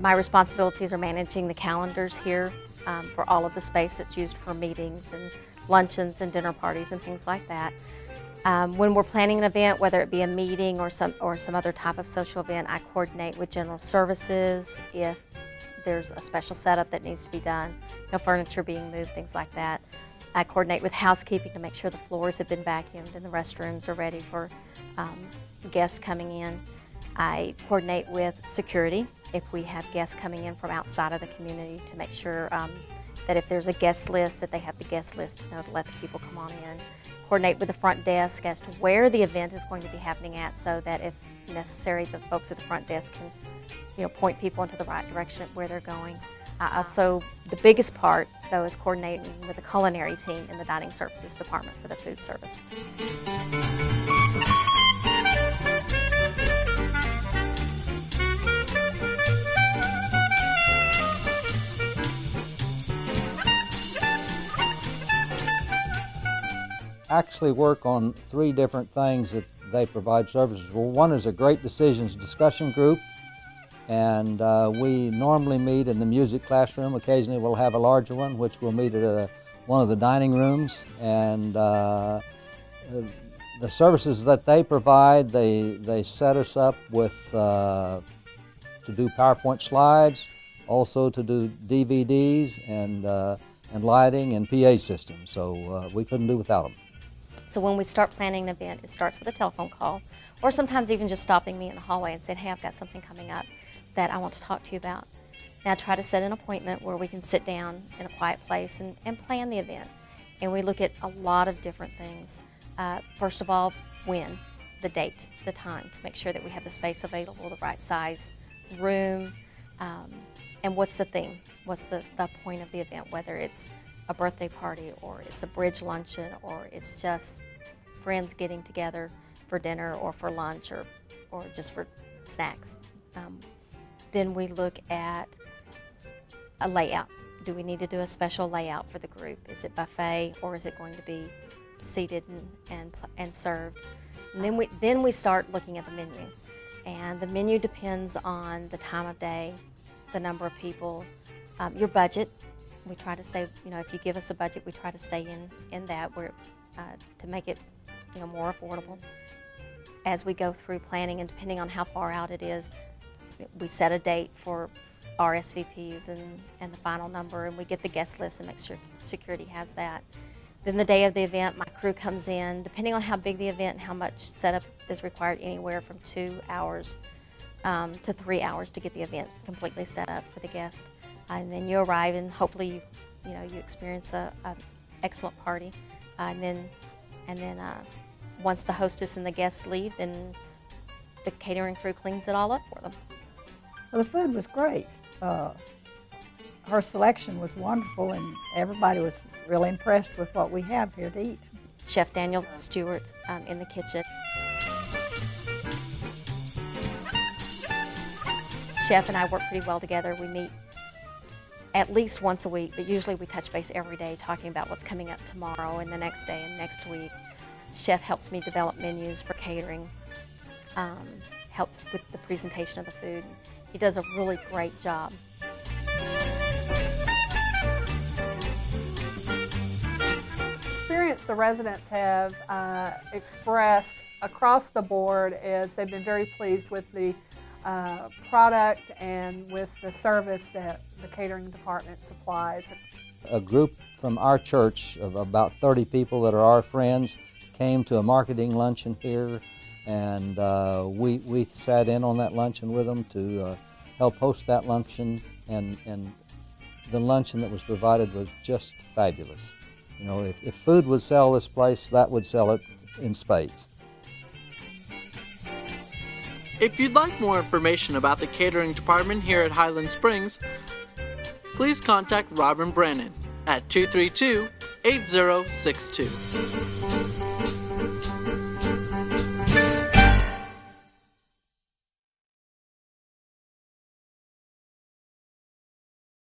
My responsibilities are managing the calendars here for all of the space that's used for meetings and luncheons and dinner parties and things like that. When we're planning an event, whether it be a meeting or some other type of social event, I coordinate with general services if there's a special setup that needs to be done, furniture being moved, things like that. I coordinate with housekeeping to make sure the floors have been vacuumed and the restrooms are ready for guests coming in. I coordinate with security if we have guests coming in from outside of the community to make sure that if there's a guest list, that they have the guest list to know to let the people come on in. Coordinate with the front desk as to where the event is going to be happening at, so that if necessary, the folks at the front desk can point people into the right direction where they're going. Also, the biggest part, though, is coordinating with the culinary team in the dining services department for the food service. Actually work on 3 different things that they provide services. Well, one is a great decisions discussion group, and we normally meet in the music classroom. Occasionally we'll have a larger one, which we'll meet at one of the dining rooms. And the services that they provide, they set us up with to do PowerPoint slides, also to do DVDs and lighting and PA systems. So we couldn't do without them. So when we start planning an event, it starts with a telephone call, or sometimes even just stopping me in the hallway and saying, hey, I've got something coming up that I want to talk to you about. Now I try to set an appointment where we can sit down in a quiet place and plan the event. And we look at a lot of different things. First of all, when, the date, the time, to make sure that we have the space available, the right size room, and what's the theme, what's the point of the event, whether it's a birthday party or it's a bridge luncheon or it's just friends getting together for dinner or for lunch or just for snacks. Then we look at a layout. Do we need to do a special layout for the group? Is it buffet or is it going to be seated and served? And then we start looking at the menu. And the menu depends on the time of day, the number of people, your budget. We try to stay, if you give us a budget, we try to stay in that to make it, more affordable. As we go through planning, and depending on how far out it is, we set a date for RSVPs and the final number, and we get the guest list and make sure security has that. Then the day of the event, my crew comes in, depending on how big the event and how much setup is required, anywhere from 2 hours to 3 hours to get the event completely set up for the guest. And then you arrive, and hopefully you experience an excellent party. And then once the hostess and the guests leave, then the catering crew cleans it all up for them. Well, the food was great. Her selection was wonderful, and everybody was really impressed with what we have here to eat. Chef Daniel Stewart in the kitchen. Chef and I work pretty well together. We meet at least once a week, but usually we touch base every day talking about what's coming up tomorrow and the next day and next week. Chef helps me develop menus for catering, helps with the presentation of the food. He does a really great job. Experience the residents have expressed across the board is they've been very pleased with the product and with the service that the catering department supplies. A group from our church of about 30 people that are our friends came to a marketing luncheon here, and we sat in on that luncheon with them to help host that luncheon, and the luncheon that was provided was just fabulous. If food would sell this place, that would sell it in spades. If you'd like more information about the catering department here at Highland Springs, please contact Robin Brennan at 232-8062.